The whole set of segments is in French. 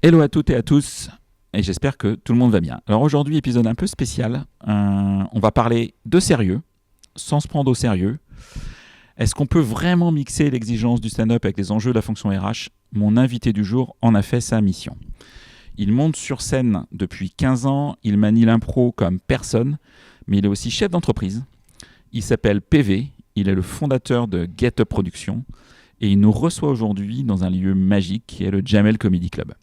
Hello à toutes et à tous, et j'espère que tout le monde va bien. Alors aujourd'hui, épisode un peu spécial, on va parler de sérieux, sans se prendre au sérieux. Est-ce qu'on peut vraiment mixer l'exigence du stand-up avec les enjeux de la fonction RH ? Mon invité du jour en a fait sa mission. Il monte sur scène depuis 15 ans, il manie l'impro comme personne, mais il est aussi chef d'entreprise. Il s'appelle PV, il est le fondateur de Get Up Productions, et il nous reçoit aujourd'hui dans un lieu magique qui est le Jamel Comedy Club.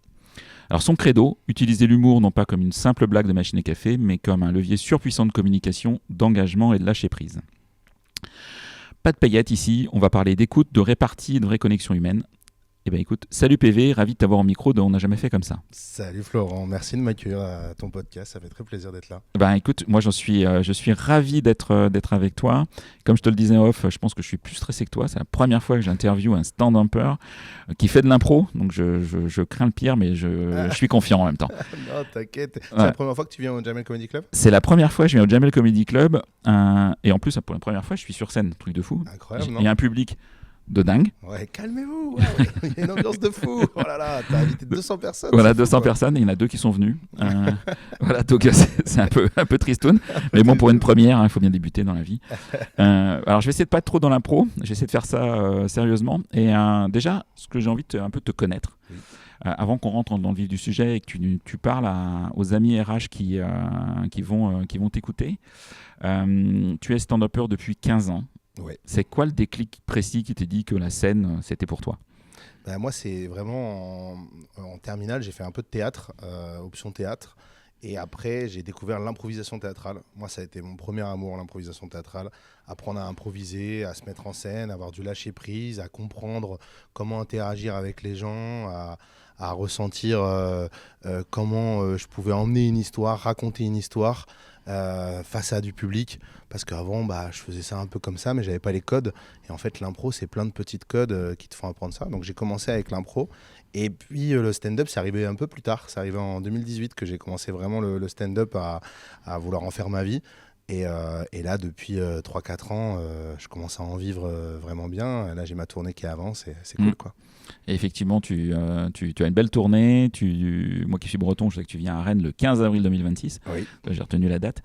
Alors son credo, utiliser l'humour non pas comme une simple blague de machine à café, mais comme un levier surpuissant de communication, d'engagement et de lâcher prise. Pas de paillettes ici, on va parler d'écoute, de répartie et de vraie connexion humaine. Eh bien écoute, salut PV, ravi de t'avoir au micro, on n'a jamais fait comme ça. Salut Florent, merci de m'accueillir à ton podcast, ça fait très plaisir d'être là. Ben écoute, moi je suis ravi d'être avec toi. Comme je te le disais en off, je pense que je suis plus stressé que toi. C'est la première fois que j'interviewe un stand-upper qui fait de l'impro, donc je crains le pire, mais je suis confiant en même temps. Non, t'inquiète. Ouais. C'est la première fois que tu viens au Jamel Comedy Club ? C'est la première fois que je viens au Jamel Comedy Club, et en plus pour la première fois je suis sur scène, truc de fou. Incroyable, non ? Il y a un public de dingue. Ouais, calmez-vous, ouais, il y a une ambiance de fou. Oh là là, t'as invité 200 personnes. Voilà, c'est fou, 200 quoi. personnes, et il y en a 2 qui sont venus. Voilà, donc c'est un peu tristoun. Mais bon, pour une première, il faut bien débuter dans la vie. Alors, je vais essayer de pas être trop dans l'impro. Je vais essayer de faire ça sérieusement. Et déjà, ce que j'ai envie de un peu te connaître, Oui. avant qu'on rentre dans le vif du sujet et que tu parles aux amis RH qui vont t'écouter. Tu es stand-upper depuis 15 ans. Ouais. C'est quoi le déclic précis qui t'a dit que la scène, c'était pour toi ? Ben, moi, c'est vraiment en terminale, j'ai fait un peu de théâtre, option théâtre. Et après, j'ai découvert l'improvisation théâtrale. Moi, ça a été mon premier amour, l'improvisation théâtrale. Apprendre à improviser, à se mettre en scène, à avoir du lâcher-prise, à comprendre comment interagir avec les gens, à ressentir comment je pouvais emmener une histoire, raconter une histoire face à du public. Parce qu'avant, je faisais ça un peu comme ça, mais j'avais pas les codes. Et en fait, l'impro, c'est plein de petites codes qui te font apprendre ça. Donc, j'ai commencé avec l'impro. Et puis le stand-up, c'est arrivé un peu plus tard. C'est arrivé en 2018 que j'ai commencé vraiment le stand-up à vouloir en faire ma vie. Et là, depuis 3-4 ans, je commence à en vivre vraiment bien. Là, j'ai ma tournée qui avance et c'est cool, quoi. Et effectivement, tu as une belle tournée. Moi qui suis breton, je sais que tu viens à Rennes le 15 avril 2026. Oui. J'ai retenu la date.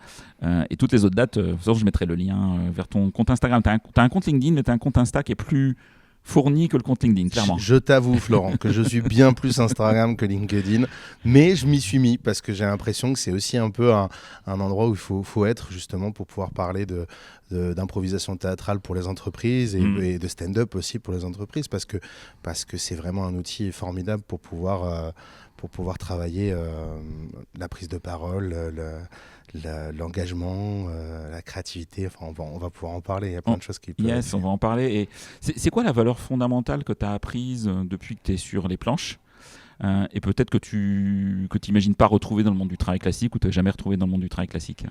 Et toutes les autres dates, de toute façon, je mettrai le lien vers ton compte Instagram. Tu as un compte LinkedIn, mais tu as un compte Insta qui est plus fourni que le compte LinkedIn, clairement. Je t'avoue, Florent, que je suis bien plus Instagram que LinkedIn, mais je m'y suis mis parce que j'ai l'impression que c'est aussi un peu un endroit où il faut être justement pour pouvoir parler d'improvisation théâtrale pour les entreprises et de stand-up aussi pour les entreprises parce que c'est vraiment un outil formidable pour pouvoir travailler la prise de parole, l'engagement, la créativité. Enfin, on va pouvoir en parler. Il y a plein de choses qui peuvent... Yes, on va en parler. Et c'est quoi la valeur fondamentale que tu as apprise depuis que tu es sur les planches et peut-être que tu n'imagines pas retrouver dans le monde du travail classique ou tu n'as jamais retrouvé dans le monde du travail classique ?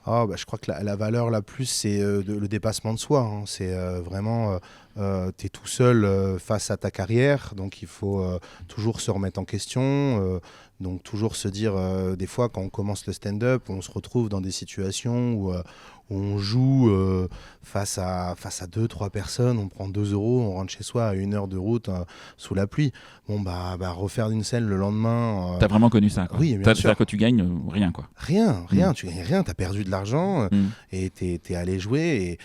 Je crois que la valeur la plus, c'est le dépassement de soi. Hein. C'est vraiment, tu es tout seul face à ta carrière, donc il faut toujours se remettre en question. Donc toujours se dire, des fois quand on commence le stand-up, on se retrouve dans des situations où on joue face à 2-3 personnes, on prend 2 €, on rentre chez soi à 1 heure de route sous la pluie. Bon, refaire une scène le lendemain... T'as vraiment connu ça, quoi. Oui, bien sûr. C'est-à-dire que tu gagnes rien, quoi. Rien, tu gagnes rien, t'as perdu de l'argent et t'es allé jouer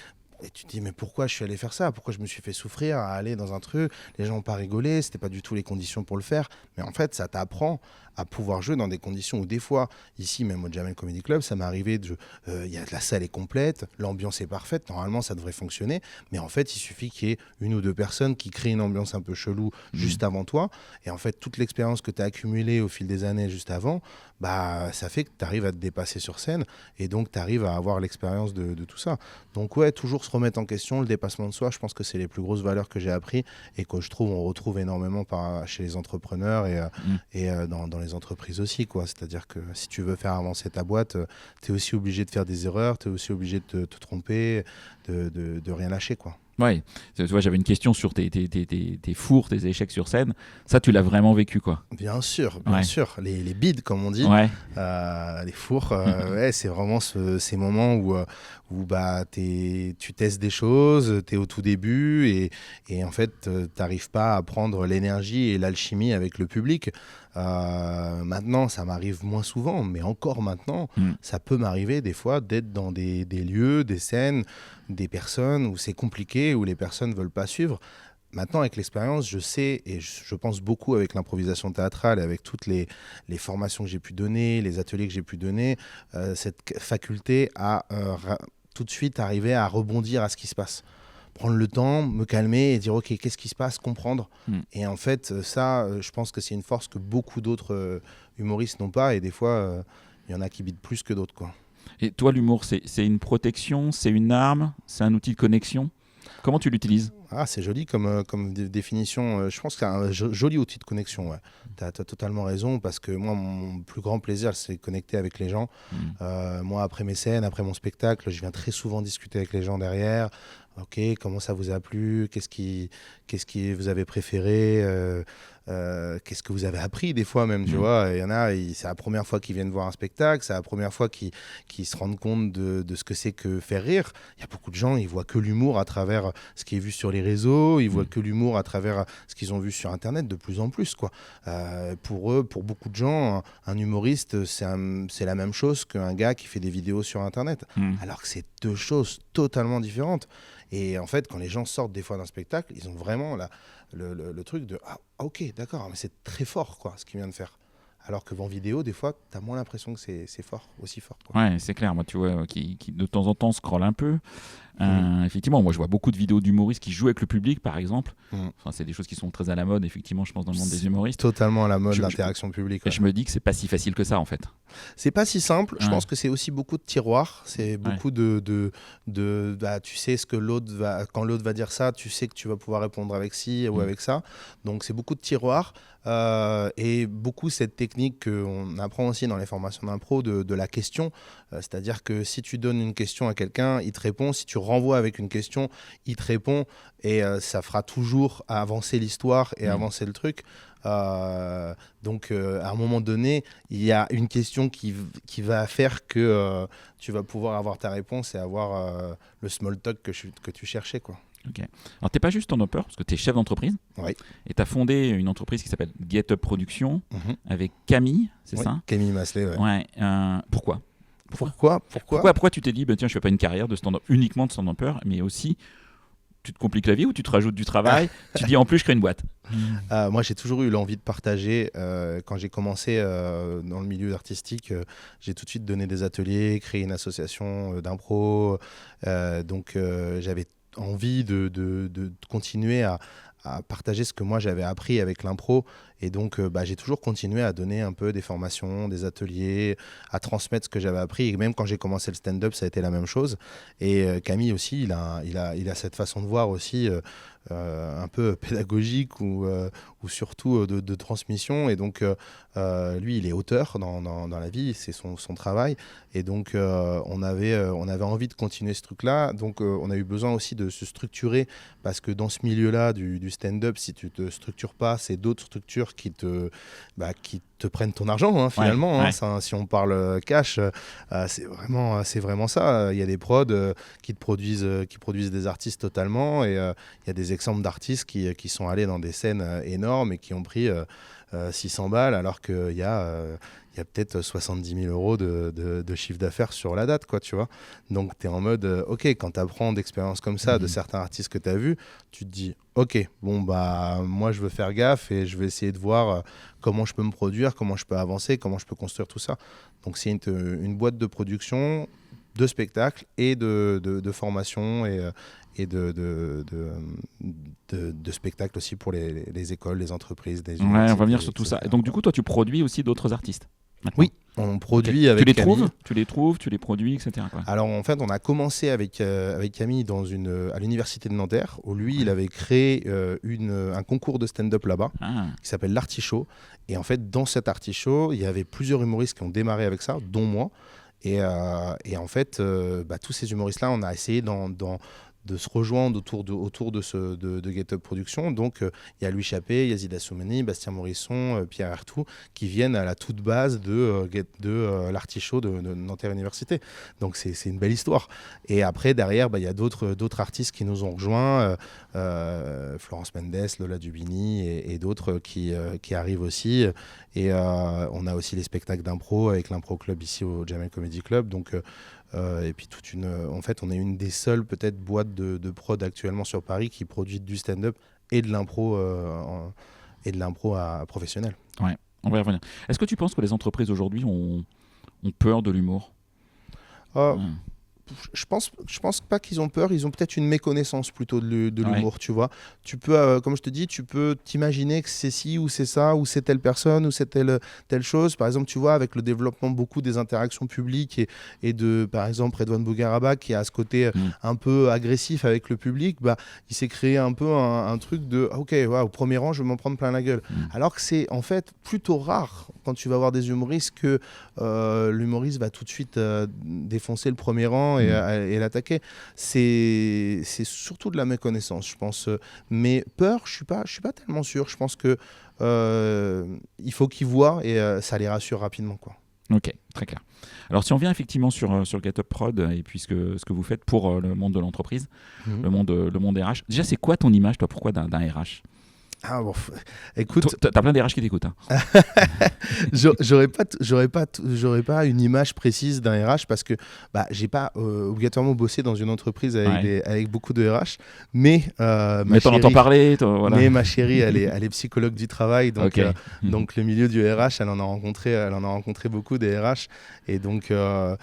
et tu te dis mais pourquoi je suis allé faire ça ? Pourquoi je me suis fait souffrir à aller dans un truc ? Les gens n'ont pas rigolé, c'était pas du tout les conditions pour le faire. Mais en fait, ça t'apprend à pouvoir jouer dans des conditions où des fois, ici même au Jamel Comedy Club, ça m'est arrivé, la salle est complète, l'ambiance est parfaite, normalement ça devrait fonctionner. Mais en fait, il suffit qu'il y ait 1 ou 2 personnes qui créent une ambiance un peu chelou juste avant toi. Et en fait, toute l'expérience que tu as accumulée au fil des années juste avant, ça fait que tu arrives à te dépasser sur scène et donc tu arrives à avoir l'expérience de tout ça. Donc ouais, toujours se remettre en question, le dépassement de soi, je pense que c'est les plus grosses valeurs que j'ai appris et que je trouve on retrouve énormément chez les entrepreneurs et dans les entreprises aussi, quoi. C'est-à-dire que si tu veux faire avancer ta boîte, tu es aussi obligé de faire des erreurs, tu es aussi obligé de te tromper, de rien lâcher, quoi. Ouais, tu vois, j'avais une question sur tes fours, tes échecs sur scène. Ça, tu l'as vraiment vécu, quoi. Bien sûr. Les bides, comme on dit, ouais. Les fours, ouais, c'est vraiment ces moments où tu testes des choses, tu es au tout début et en fait, tu n'arrives pas à prendre l'énergie et l'alchimie avec le public. Maintenant, ça m'arrive moins souvent, mais encore maintenant, ça peut m'arriver des fois d'être dans des lieux, des scènes, des personnes où c'est compliqué, où les personnes ne veulent pas suivre. Maintenant, avec l'expérience, je sais, et je pense beaucoup avec l'improvisation théâtrale, avec toutes les formations que j'ai pu donner, les ateliers que j'ai pu donner, cette faculté à tout de suite arriver à rebondir à ce qui se passe. Prendre le temps, me calmer et dire ok, qu'est-ce qui se passe, comprendre. Et en fait, ça, je pense que c'est une force que beaucoup d'autres humoristes n'ont pas, et des fois, il y en a qui bident plus que d'autres, quoi. Et toi, l'humour, c'est une protection, c'est une arme, c'est un outil de connexion? Comment tu l'utilises? C'est joli comme définition. Je pense que c'est un joli outil de connexion. Ouais. Tu as totalement raison, parce que moi, mon plus grand plaisir, c'est de connecter avec les gens. Moi, après mes scènes, après mon spectacle, je viens très souvent discuter avec les gens derrière. Ok, comment ça vous a plu? Qu'est-ce qui vous avez préféré? Qu'est-ce que vous avez appris des fois même, tu vois? Il y en a, c'est la première fois qu'ils viennent voir un spectacle, c'est la première fois qu'ils se rendent compte de ce que c'est que faire rire. Il y a beaucoup de gens, ils voient que l'humour à travers ce qui est vu sur les réseaux, ils voient que l'humour à travers ce qu'ils ont vu sur Internet de plus en plus, quoi. Pour eux, pour beaucoup de gens, un humoriste, c'est la même chose qu'un gars qui fait des vidéos sur Internet. Alors que c'est deux choses totalement différentes. Et en fait, quand les gens sortent des fois d'un spectacle, ils ont vraiment le truc de « Ah, ok, d'accord, mais c'est très fort, quoi, ce qu'il vient de faire ». Alors que en vidéo, des fois, tu as moins l'impression que c'est fort, aussi fort, quoi. Ouais, c'est clair. Moi, tu vois, qui de temps en temps scrolle un peu. Effectivement, moi, je vois beaucoup de vidéos d'humoristes qui jouent avec le public, par exemple. Enfin, c'est des choses qui sont très à la mode, effectivement, je pense, dans le monde des humoristes. Totalement à la mode, l'interaction publique. Et je me dis que c'est pas si facile que ça, en fait. C'est pas si simple. Je pense que c'est aussi beaucoup de tiroirs. C'est beaucoup tu sais ce que quand l'autre va dire ça, tu sais que tu vas pouvoir répondre avec ci ou avec ça. Donc, c'est beaucoup de tiroirs. Et beaucoup cette technique qu'on apprend aussi dans les formations d'impro de la question. C'est-à-dire que si tu donnes une question à quelqu'un, il te répond. Si tu renvoies avec une question, il te répond. Et ça fera toujours avancer l'histoire et avancer le truc. Donc à un moment donné, il y a une question qui va faire que tu vas pouvoir avoir ta réponse et avoir le small talk que tu cherchais, quoi. Ok. Alors, tu n'es pas juste stand-upper, parce que tu es chef d'entreprise. Oui. Et tu as fondé une entreprise qui s'appelle Get Up Production avec Camille, c'est ça? Camille Masselet, ouais. Pourquoi tu t'es dit, tiens, je ne fais pas une carrière uniquement de stand-upper, mais aussi, tu te compliques la vie ou tu te rajoutes du travail? Tu dis, en plus, je crée une boîte. Moi, j'ai toujours eu l'envie de partager. Quand j'ai commencé dans le milieu artistique, j'ai tout de suite donné des ateliers, créé une association d'impro. Donc, j'avais envie de continuer à partager ce que moi j'avais appris avec l'impro, et donc j'ai toujours continué à donner un peu des formations, des ateliers, à transmettre ce que j'avais appris, et même quand j'ai commencé le stand-up, ça a été la même chose. Et Camille aussi, il a cette façon de voir aussi un peu pédagogique ou surtout de transmission, et donc lui il est auteur dans la vie, c'est son travail, et donc on avait envie de continuer ce truc là, donc on a eu besoin aussi de se structurer, parce que dans ce milieu là du stand-up, si tu te structures pas, c'est d'autres structures qui te prennent ton argent, finalement. Ouais. Ça, si on parle cash, c'est vraiment ça. Il y a des prods qui produisent des artistes totalement, et il y a des exemples d'artistes qui sont allés dans des scènes énormes et qui ont pris 600 balles, alors qu'il y a peut-être 70 000 euros de chiffre d'affaires sur la date, quoi, tu vois. Donc, tu es en mode, ok, quand tu apprends d'expériences comme ça, de certains artistes que tu as vus, tu te dis, ok, bon, moi, je veux faire gaffe et je vais essayer de voir comment je peux me produire, comment je peux avancer, comment je peux construire tout ça. Donc, c'est une boîte de production, de spectacles et de formation et de spectacles aussi pour les écoles, les entreprises, les universités. Ouais, on va venir sur tout ça. Et donc, du coup, toi, tu produis aussi d'autres artistes maintenant? Oui, on produit avec Camille. Tu les produis, etc. quoi. Alors, en fait, on a commencé avec Camille à l'université de Nanterre, où lui, il avait créé un concours de stand-up là-bas, qui s'appelle l'Artichaut. Et en fait, dans cet Artichaut, il y avait plusieurs humoristes qui ont démarré avec ça, dont moi. Et en fait, tous ces humoristes-là, on a essayé se rejoindre autour de Get Up Productions. Donc, il y a Louis Chappé, Yazid Assoumani, Bastien Morisson, Pierre Artout, qui viennent à la toute base de l'Artichaut de Nanterre Université. Donc, c'est une belle histoire. Et après, derrière, il y a d'autres artistes qui nous ont rejoints, Florence Mendes, Lola Dubini et d'autres qui arrivent aussi. Et on a aussi les spectacles d'impro avec l'Impro Club ici au Jamel Comedy Club. Donc, et puis en fait, on est une des seules peut-être boîtes de prod actuellement sur Paris qui produit du stand-up et de l'impro professionnel. Ouais, on va y revenir. Est-ce que tu penses que les entreprises aujourd'hui ont peur de l'humour? Je pense pas qu'ils ont peur, ils ont peut-être une méconnaissance plutôt de l'humour, tu vois. Tu peux, comme je te dis, tu peux t'imaginer que c'est ci ou c'est ça, ou c'est telle personne, ou c'est telle chose. Par exemple, tu vois, avec le développement beaucoup des interactions publiques et de, par exemple, Redouane Bougaraba, qui a ce côté un peu agressif avec le public, il s'est créé un peu un truc de, ok, au premier rang, je vais m'en prendre plein la gueule. Alors que c'est en fait plutôt rare quand tu vas voir des humoristes que l'humoriste va tout de suite défoncer le premier rang et l'attaquer. C'est surtout de la méconnaissance, je pense. Mais peur, je suis pas tellement sûr. Je pense que il faut qu'ils voient et ça les rassure rapidement, quoi. Ok, très clair. Alors si on vient effectivement sur Get Up Prod et puis ce que vous faites pour le monde de l'entreprise, le monde RH, déjà c'est quoi ton image, toi, pourquoi d'un RH? Ah bon, écoute, t'as plein d'RH qui t'écoutent. Hein. J'aurais pas une image précise d'un RH parce que j'ai pas obligatoirement bossé dans une entreprise avec beaucoup de RH, mais t'en entends parler. Voilà. Mais ma chérie, elle est psychologue du travail, donc donc le milieu du RH, elle en a rencontré beaucoup des RH, et donc ça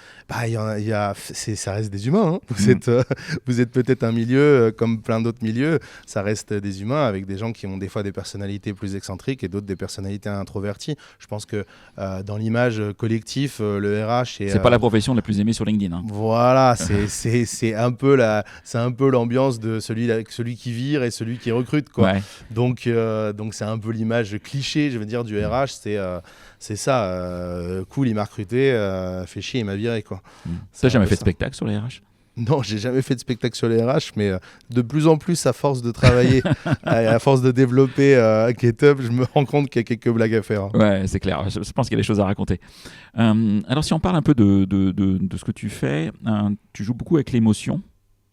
reste des humains. Hein. Vous êtes peut-être un milieu comme plein d'autres milieux, ça reste des humains avec des gens qui ont des fois des personnalités plus excentriques et d'autres des personnalités introverties. Je pense que dans l'image collective, le RH c'est pas la profession la plus aimée sur LinkedIn. Hein. Voilà, c'est un peu l'ambiance de celui qui vire et celui qui recrute, quoi. Ouais. Donc c'est un peu l'image cliché, je veux dire, du RH. C'est ça. Cool, il m'a recruté, fait chier, il m'a viré, quoi. T'as jamais fait de spectacle sur les RH? Non, j'ai jamais fait de spectacle sur les RH, mais de plus en plus, à force de travailler, à force de développer Get Up, je me rends compte qu'il y a quelques blagues à faire. Hein. Ouais, c'est clair. Je pense qu'il y a des choses à raconter. Alors, si on parle un peu de ce que tu fais, tu joues beaucoup avec l'émotion.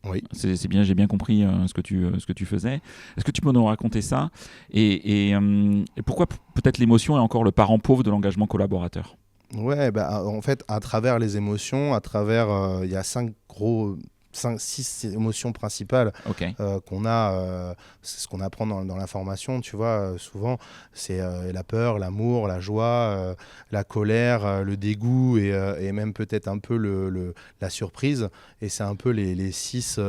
Oui. C'est bien, j'ai bien compris ce que tu faisais. Est-ce que tu peux nous raconter ça et pourquoi peut-être l'émotion est encore le parent pauvre de l'engagement collaborateur? Ouais, en fait, à travers les émotions, il y a 6 émotions principales qu'on a, c'est ce qu'on apprend dans la formation, tu vois, souvent, c'est la peur, l'amour, la joie, la colère, le dégoût et même peut-être un peu la surprise. Et c'est un peu les six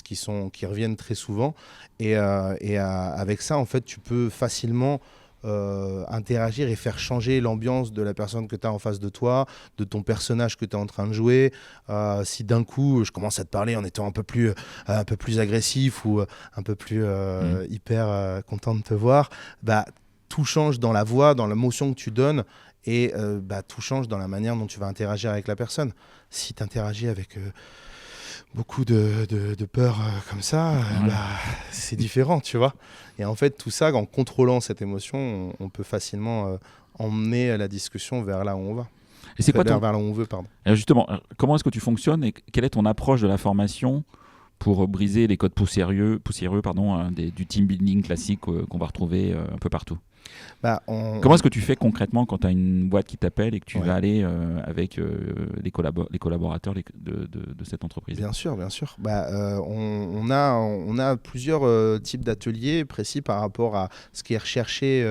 qui reviennent très souvent. Et avec ça, en fait, tu peux facilement interagir et faire changer l'ambiance de la personne que tu as en face de toi, de ton personnage que tu es en train de jouer. Si d'un coup je commence à te parler en étant un peu plus agressif ou un peu plus hyper content de te voir, tout change dans la voix, dans l'émotion que tu donnes, et tout change dans la manière dont tu vas interagir avec la personne. Si tu interagis avec beaucoup de peur comme ça, c'est différent, tu vois. Et en fait, tout ça, en contrôlant cette émotion, on peut facilement emmener la discussion vers là où on va. Et c'est quoi vers là où on veut, pardon. Alors justement, comment est-ce que tu fonctionnes et quelle est ton approche de la formation pour briser les codes poussiéreux du team building classique qu'on va retrouver un peu partout? Comment est-ce que tu fais concrètement quand tu as une boîte qui t'appelle et que tu vas aller avec les collaborateurs de cette entreprise? Bien sûr. On a plusieurs types d'ateliers précis par rapport à ce qui est recherché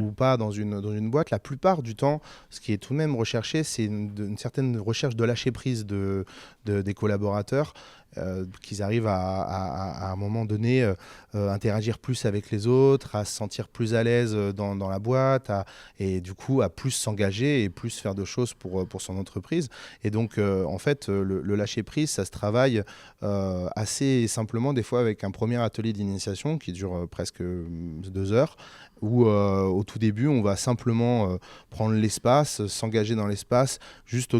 ou pas dans une boîte. La plupart du temps, ce qui est tout de même recherché, c'est une certaine recherche de lâcher prise des collaborateurs. Qu'ils arrivent à un moment donné interagir plus avec les autres, à se sentir plus à l'aise dans la boîte, et du coup à plus s'engager et plus faire de choses pour son entreprise. Et donc en fait le lâcher prise, ça se travaille assez simplement des fois avec un premier atelier d'initiation qui dure presque 2 heures, où au tout début on va simplement prendre l'espace, s'engager dans l'espace, juste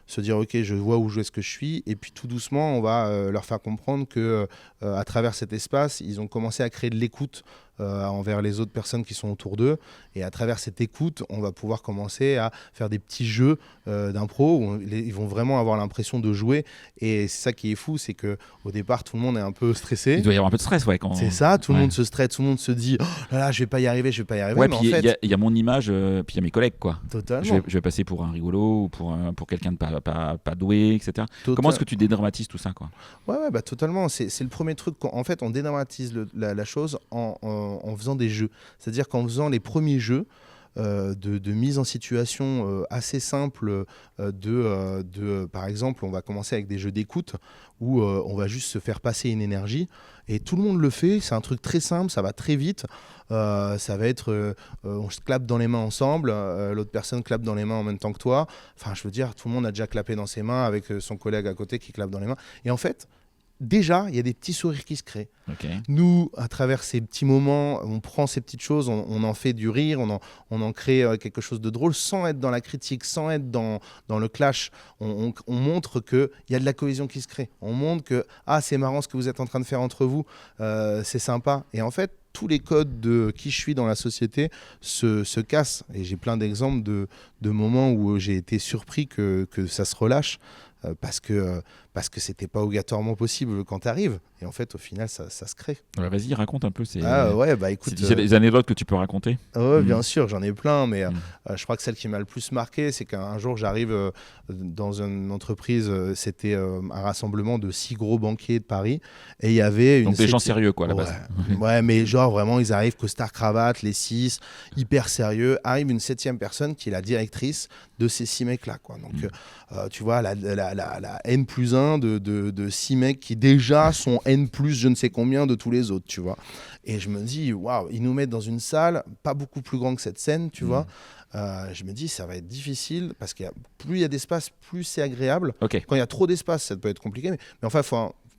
se dire ok, je vois où est-ce que je suis, et puis tout doucement on va leur faire comprendre que à travers cet espace, ils ont commencé à créer de l'écoute envers les autres personnes qui sont autour d'eux. Et à travers cette écoute, on va pouvoir commencer à faire des petits jeux d'impro où ils vont vraiment avoir l'impression de jouer. Et c'est ça qui est fou, c'est qu'au départ, tout le monde est un peu stressé. Il doit y avoir un peu de stress, ouais. C'est ça, tout le monde se stresse, tout le monde se dit oh là là, je vais pas y arriver. Ouais, mais puis en fait, il y a mon image, puis il y a mes collègues, quoi. Totalement. Je vais passer pour un rigolo ou pour quelqu'un de pas doué, etc. Comment est-ce que tu dédramatises tout ça, quoi? Ouais, bah, totalement. C'est le premier truc. En fait, on dédramatise la chose en faisant des jeux. C'est-à-dire qu'en faisant les premiers jeux de mise en situation assez simple par exemple, on va commencer avec des jeux d'écoute où on va juste se faire passer une énergie et tout le monde le fait. C'est un truc très simple, ça va très vite. Ça va être on se clappe dans les mains ensemble, l'autre personne clappe dans les mains en même temps que toi. Enfin, je veux dire, tout le monde a déjà clappé dans ses mains avec son collègue à côté qui clappe dans les mains. Et en fait, déjà, il y a des petits sourires qui se créent. Okay. Nous, à travers ces petits moments, on prend ces petites choses, on en fait du rire, on en crée quelque chose de drôle, sans être dans la critique, sans être dans le clash. On montre qu'il y a de la cohésion qui se crée. On montre que c'est marrant ce que vous êtes en train de faire entre vous, c'est sympa. Et en fait, tous les codes de qui je suis dans la société se cassent. Et j'ai plein d'exemples de moments où j'ai été surpris que ça se relâche. Parce que c'était pas obligatoirement possible quand tu arrives. Et en fait, au final, ça se crée. Ouais, vas-y, raconte un peu écoute, c'est des anecdotes que tu peux raconter. Bien sûr, j'en ai plein, mais je crois que celle qui m'a le plus marqué, c'est qu'un jour, j'arrive dans une entreprise, c'était un rassemblement de 6 gros banquiers de Paris, et il y avait Donc des gens sérieux, quoi, à la base. Ouais, mais genre, vraiment, ils arrivent, costard, cravate, les 6, hyper sérieux. Arrive une 7e personne qui est la directrice de ces 6 mecs-là, quoi. Donc, tu vois, la N+1 de 6 mecs qui déjà sont N+ je ne sais combien de tous les autres, tu vois. Et je me dis, waouh, ils nous mettent dans une salle pas beaucoup plus grande que cette scène, tu vois. Je me dis, ça va être difficile parce que plus il y a d'espace, plus c'est agréable. Okay. Quand il y a trop d'espace, ça peut être compliqué. Mais enfin,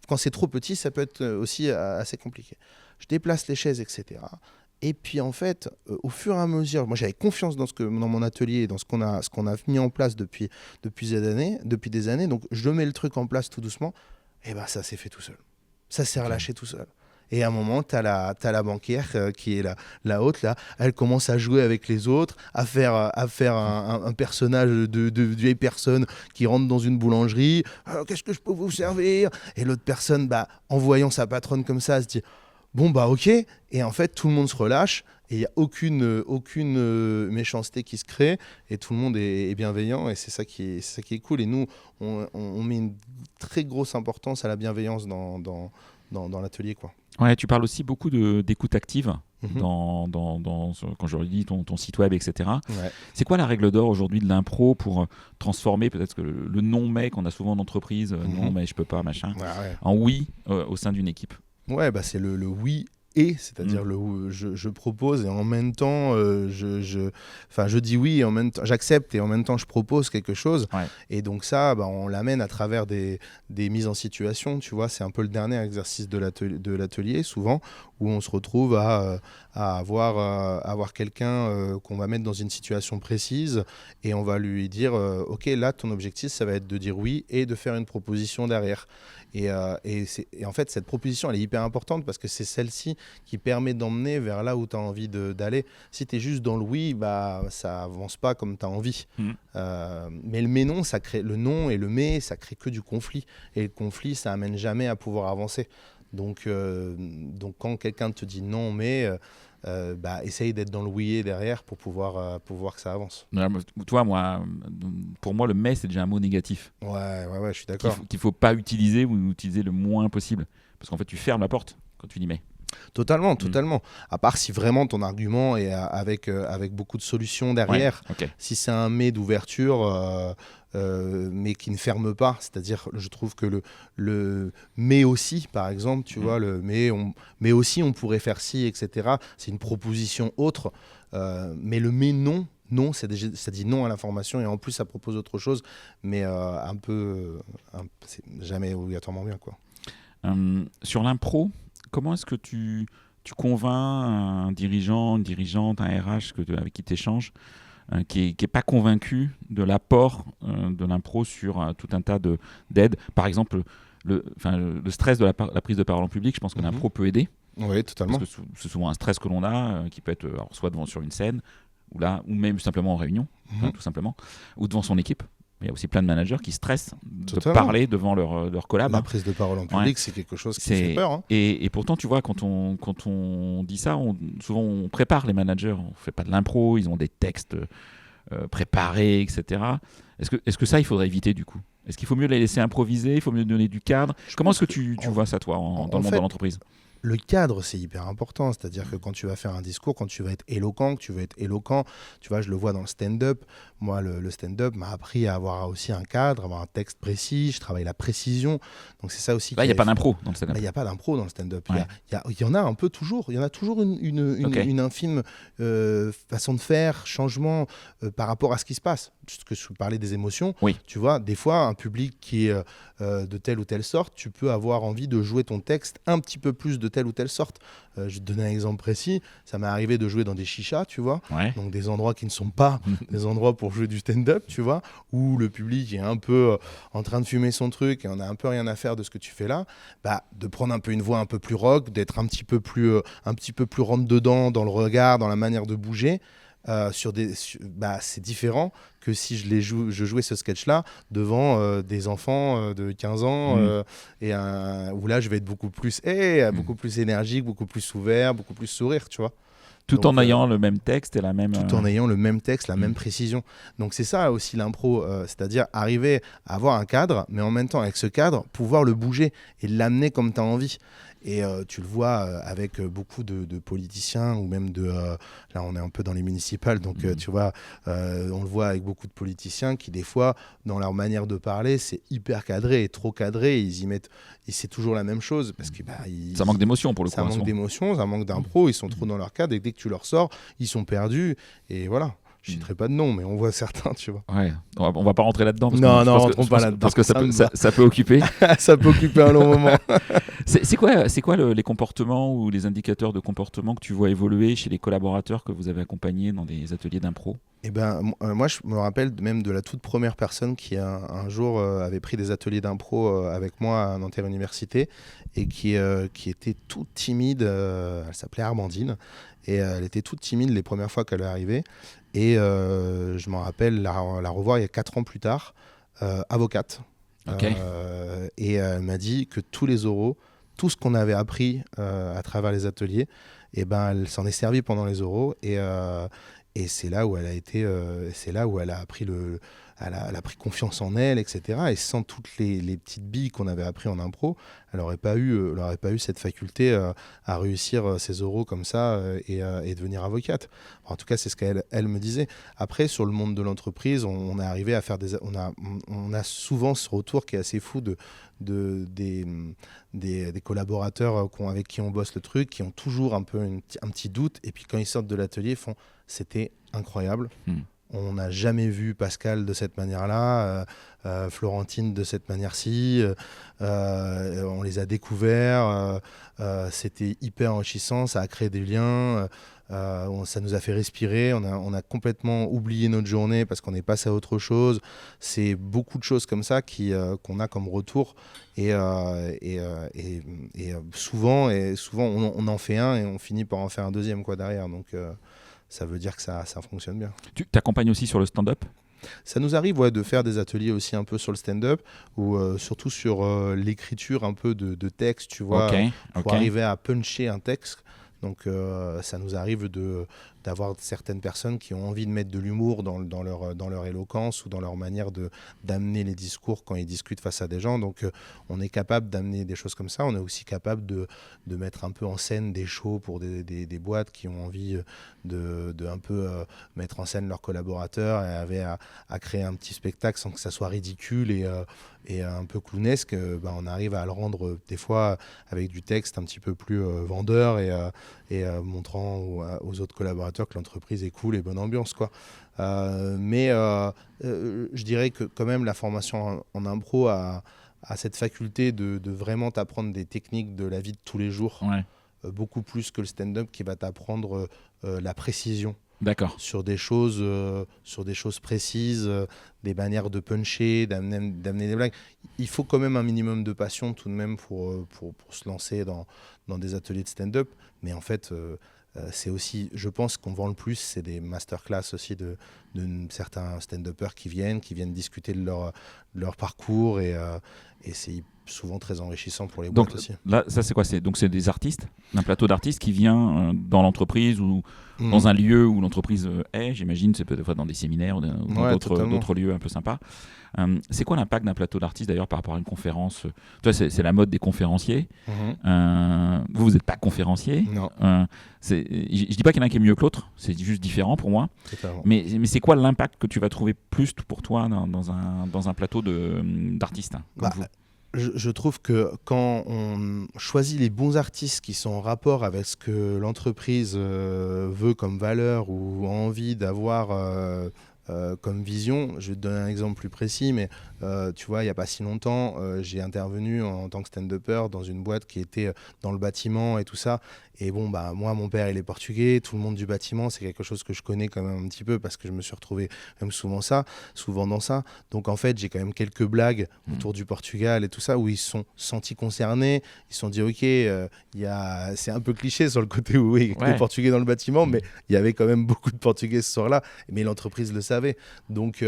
quand c'est trop petit, ça peut être aussi assez compliqué. Je déplace les chaises, etc. Et puis en fait, au fur et à mesure, moi j'avais confiance dans mon atelier, dans ce qu'on a mis en place depuis des années. Donc je mets le truc en place tout doucement. Et ben ça s'est fait tout seul. Ça s'est relâché tout seul. Et à un moment, tu as la banquière qui est la haute, là. Elle commence à jouer avec les autres, à faire un personnage de vieille personne qui rentre dans une boulangerie. Qu'est-ce que je peux vous servir? Et l'autre personne, en voyant sa patronne comme ça, elle se dit bon, ok. Et en fait, tout le monde se relâche et il n'y a aucune méchanceté qui se crée et tout le monde est bienveillant et c'est ça qui est cool. Et nous, on met une très grosse importance à la bienveillance dans l'atelier, quoi. Ouais, tu parles aussi beaucoup d'écoute active quand je redis ton site web, etc. Ouais. C'est quoi la règle d'or aujourd'hui de l'impro pour transformer peut-être que le non mais qu'on a souvent en entreprise, non mais je peux pas, machin, en oui au sein d'une équipe? Ouais, c'est le oui et, c'est-à-dire je propose et en même temps je dis oui et en même temps j'accepte et en même temps je propose quelque chose. Ouais. Et donc ça, on l'amène à travers des mises en situation, tu vois, c'est un peu le dernier exercice de l'atelier souvent où on se retrouve à avoir quelqu'un qu'on va mettre dans une situation précise et on va lui dire ok, là ton objectif ça va être de dire oui et de faire une proposition derrière. Et en fait, cette proposition, elle est hyper importante parce que c'est celle-ci qui permet d'emmener vers là où tu as envie d'aller. Si tu es juste dans le oui, ça avance pas comme tu as envie. Mais le mais non, ça crée le non et le mais, ça crée que du conflit. Et le conflit, ça amène jamais à pouvoir avancer. Donc quand quelqu'un te dit non, mais... essaye d'être dans le oui et derrière pour pouvoir que ça avance. Toi, pour moi, le mais, c'est déjà un mot négatif. Ouais, je suis d'accord. Qu'il faut pas utiliser ou utiliser le moins possible. Parce qu'en fait, tu fermes la porte quand tu dis mais. Totalement. À part si vraiment ton argument est avec beaucoup de solutions derrière. Ouais, okay. Si c'est un mais d'ouverture, mais qui ne ferme pas, c'est-à-dire, je trouve que le mais aussi, par exemple, tu vois, le mais aussi on pourrait faire ci, etc. C'est une proposition autre, mais le mais non. Non, ça dit non à l'information et en plus ça propose autre chose, mais c'est jamais obligatoirement bien, quoi. Sur l'impro, comment est-ce que tu convaincs un dirigeant, une dirigeante, un RH avec qui tu échanges, qui n'est pas convaincu de l'apport de l'impro sur tout un tas d'aides? Par exemple, le stress de la prise de parole en public, je pense que l'impro peut aider. Oui, totalement. Parce que c'est souvent un stress que l'on a, qui peut être soit sur une scène, ou même simplement en réunion, tout simplement, ou devant son équipe. Il y a aussi plein de managers qui stressent de parler devant leur collab. La prise de parole en public, c'est quelque chose qui fait peur. Hein. Et pourtant, tu vois, quand on dit ça, souvent on prépare les managers. On ne fait pas de l'impro, ils ont des textes préparés, etc. Est-ce que ça, il faudrait éviter du coup ? Est-ce qu'il faut mieux les laisser improviser ? Il faut mieux donner du cadre ? Comment est-ce que tu vois ça, toi, dans le monde de l'entreprise ? Le cadre, c'est hyper important. C'est-à-dire que quand tu vas faire un discours, quand tu vas être éloquent, tu vois, je le vois dans le stand-up. Moi, le stand-up m'a appris à avoir aussi un cadre, avoir un texte précis. Je travaille la précision. Donc, c'est ça aussi. Là, il n'y a pas d'impro dans le stand-up. Il n'y a pas d'impro dans le stand-up. Ouais. Il y en a un peu toujours. Il y en a toujours une infime façon de faire, changement par rapport à ce qui se passe. Ce que je parlais des émotions. Oui. Tu vois, des fois, un public qui est de telle ou telle sorte, tu peux avoir envie de jouer ton texte un petit peu plus de telle ou telle sorte. Je vais te donner un exemple précis. Ça m'est arrivé de jouer dans des chichas, tu vois. Ouais. Donc des endroits qui ne sont pas des endroits pour jouer du stand-up, tu vois, où le public est un peu en train de fumer son truc et on a un peu rien à faire de ce que tu fais là. De prendre un peu une voix un peu plus rock, d'être un petit peu plus rentre dedans dans le regard, dans la manière de bouger. C'est différent que si je jouais ce sketch-là devant des enfants de 15 ans où là je vais être beaucoup plus énergique, beaucoup plus ouvert, beaucoup plus sourire, tu vois. Tout en ayant le même texte et la même... Tout en ayant le même texte, la même précision. Donc c'est ça aussi l'impro, c'est-à-dire arriver à avoir un cadre, mais en même temps avec ce cadre, pouvoir le bouger et l'amener comme tu as envie. Et tu le vois avec beaucoup de politiciens ou même là on est un peu dans les municipales, donc tu vois, on le voit avec beaucoup de politiciens qui des fois, dans leur manière de parler, c'est hyper cadré et trop cadré, ils y mettent, et c'est toujours la même chose parce que ça manque d'émotion pour le coup. Ça manque d'émotion, ça manque d'impro, ils sont trop dans leur cadre et dès que tu leur sors, ils sont perdus et voilà. Je ne citerai pas de nom, mais on voit certains, tu vois. Ouais, on va pas rentrer là-dedans. Non, rentrons pas là-dedans. Parce que ça peut occuper. Ça peut occuper un long moment. C'est quoi les comportements ou les indicateurs de comportement que tu vois évoluer chez les collaborateurs que vous avez accompagnés dans des ateliers d'impro ? Moi, je me rappelle même de la toute première personne qui un jour avait pris des ateliers d'impro avec moi à Nanterre Université et qui était toute timide. Elle s'appelait Armandine et elle était toute timide les premières fois qu'elle est arrivée. Et je m'en rappelle la revoir il y a 4 ans plus tard, avocate. Okay. Et elle m'a dit que tous les oraux, tout ce qu'on avait appris à travers les ateliers, elle s'en est servie pendant les oraux. Et c'est là où elle a été, c'est là où elle a appris elle a pris confiance en elle, etc. Et sans toutes les petites billes qu'on avait appris en impro, elle n'aurait pas eu cette faculté à réussir ses oraux comme ça et devenir avocate. En tout cas, c'est ce qu'elle me disait. Après, sur le monde de l'entreprise, on est arrivé à faire on a souvent ce retour qui est assez fou des collaborateurs avec qui on bosse le truc, qui ont toujours un peu un petit doute. Et puis quand ils sortent de l'atelier, ils font « c'était incroyable ». On n'a jamais vu Pascal de cette manière-là, Florentine de cette manière-ci. On les a découverts. C'était hyper enrichissant. Ça a créé des liens. Ça nous a fait respirer. On a complètement oublié notre journée parce qu'on est passé à autre chose. C'est beaucoup de choses comme ça qu'on a comme retour. Et souvent, on en fait un et on finit par en faire un deuxième derrière. Donc, ça veut dire que ça fonctionne bien. Tu t'accompagnes aussi sur le stand-up ? Ça nous arrive de faire des ateliers aussi un peu sur le stand-up ou surtout sur l'écriture un peu de texte, tu vois, pour arriver à puncher un texte. Donc ça nous arrive d'avoir certaines personnes qui ont envie de mettre de l'humour dans leur éloquence ou dans leur manière d'amener les discours quand ils discutent face à des gens. Donc on est capable d'amener des choses comme ça. On est aussi capable de mettre un peu en scène des shows pour des boîtes qui ont envie de un peu mettre en scène leurs collaborateurs et avaient à créer un petit spectacle sans que ça soit ridicule et un peu clownesque. On arrive à le rendre des fois avec du texte un petit peu plus vendeur et montrant aux autres collaborateurs que l'entreprise est cool et bonne ambiance, quoi. Mais je dirais que quand même la formation en impro a cette faculté de vraiment t'apprendre des techniques de la vie de tous les jours, beaucoup plus que le stand-up qui va t'apprendre la précision. D'accord. sur des choses précises, des manières de puncher, d'amener des blagues. Il faut quand même un minimum de passion tout de même pour se lancer dans des ateliers de stand-up. Mais en fait, c'est aussi, je pense qu'on vend le plus, c'est des masterclass aussi de certains stand-uppers qui viennent discuter de leur parcours et c'est souvent très enrichissant pour les boîtes aussi. Là, ça c'est quoi? Donc c'est des artistes, un plateau d'artistes qui vient dans l'entreprise ou dans un lieu où l'entreprise est, j'imagine, c'est peut-être dans des séminaires ou dans d'autres lieux un peu sympas. C'est quoi l'impact d'un plateau d'artistes d'ailleurs par rapport à une conférence? Toi, c'est la mode des conférenciers. Vous n'êtes pas conférencier. Non. Je dis pas qu'il y en a un qui est mieux que l'autre, c'est juste différent pour moi. Totalement. Mais c'est quoi l'impact que tu vas trouver plus pour toi dans un plateau d'artistes comme vous? Je trouve que quand on choisit les bons artistes qui sont en rapport avec ce que l'entreprise veut comme valeur ou a envie d'avoir comme vision, je vais te donner un exemple plus précis, mais tu vois, il n'y a pas si longtemps, j'ai intervenu en tant que stand-upper dans une boîte qui était dans le bâtiment et tout ça. Et bon, bah, moi, mon père, il est portugais, tout le monde du bâtiment, c'est quelque chose que je connais quand même un petit peu parce que je me suis retrouvé même souvent dans ça. Donc en fait, j'ai quand même quelques blagues autour du Portugal et tout ça où ils se sont sentis concernés, ils se sont dit, ok, c'est un peu cliché sur le côté où oui, les Portugais dans le bâtiment, mais il y avait quand même beaucoup de Portugais ce soir-là, mais l'entreprise le savait. Donc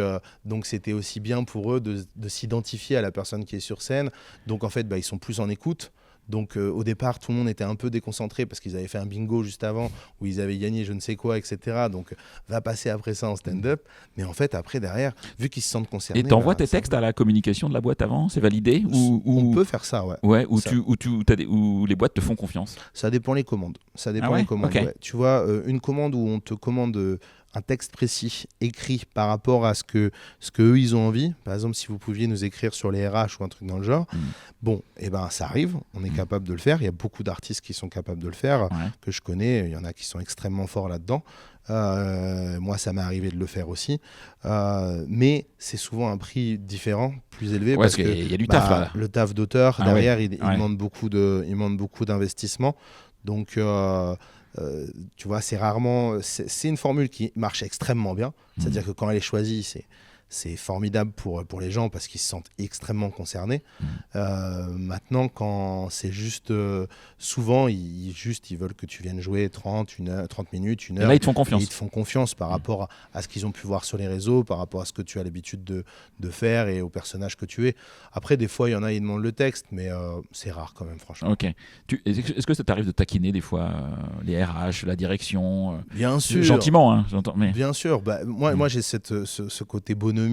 c'était aussi bien pour eux de s'identifier à la personne qui est sur scène. Donc en fait, bah, ils sont plus en écoute. Donc au départ, tout le monde était un peu déconcentré parce qu'ils avaient fait un bingo juste avant où ils avaient gagné je ne sais quoi, etc. Donc va passer après ça en stand-up. Mais en fait, après, derrière, vu qu'ils se sentent concernés... Et t'envoies tes textes à la communication de la boîte avant? C'est validé On peut faire ça, ouais. Ouais, ou les boîtes te font confiance? Ça dépend les commandes. Les commandes, okay. Ouais. Tu vois, une commande où on te commande... un texte précis écrit par rapport à ce que eux ils ont envie. Par exemple, si vous pouviez nous écrire sur les RH ou un truc dans le genre, bon, et ben ça arrive, on est capable de le faire. Il y a beaucoup d'artistes qui sont capables de le faire, que je connais. Il y en a qui sont extrêmement forts là-dedans. Moi, ça m'est arrivé de le faire aussi, mais c'est souvent un prix différent, plus élevé, parce qu'il y a du taf là. Le taf d'auteur derrière, il demande beaucoup d'investissement. Donc tu vois, c'est une formule qui marche extrêmement bien. C'est-à-dire que quand elle est choisie, c'est formidable pour les gens parce qu'ils se sentent extrêmement concernés. Maintenant, quand c'est juste... souvent, ils veulent que tu viennes jouer 30 minutes, une heure. Et là, ils te font confiance. Ils te font confiance par rapport à ce qu'ils ont pu voir sur les réseaux, par rapport à ce que tu as l'habitude de faire et au personnage que tu es. Après, des fois, il y en a, ils demandent le texte, mais c'est rare quand même, franchement. Ok. Est-ce que ça t'arrive de taquiner des fois les RH, la direction Bien sûr. Gentiment, hein, j'entends. Mais... Bien sûr. Bah, moi, j'ai ce côté bonhomie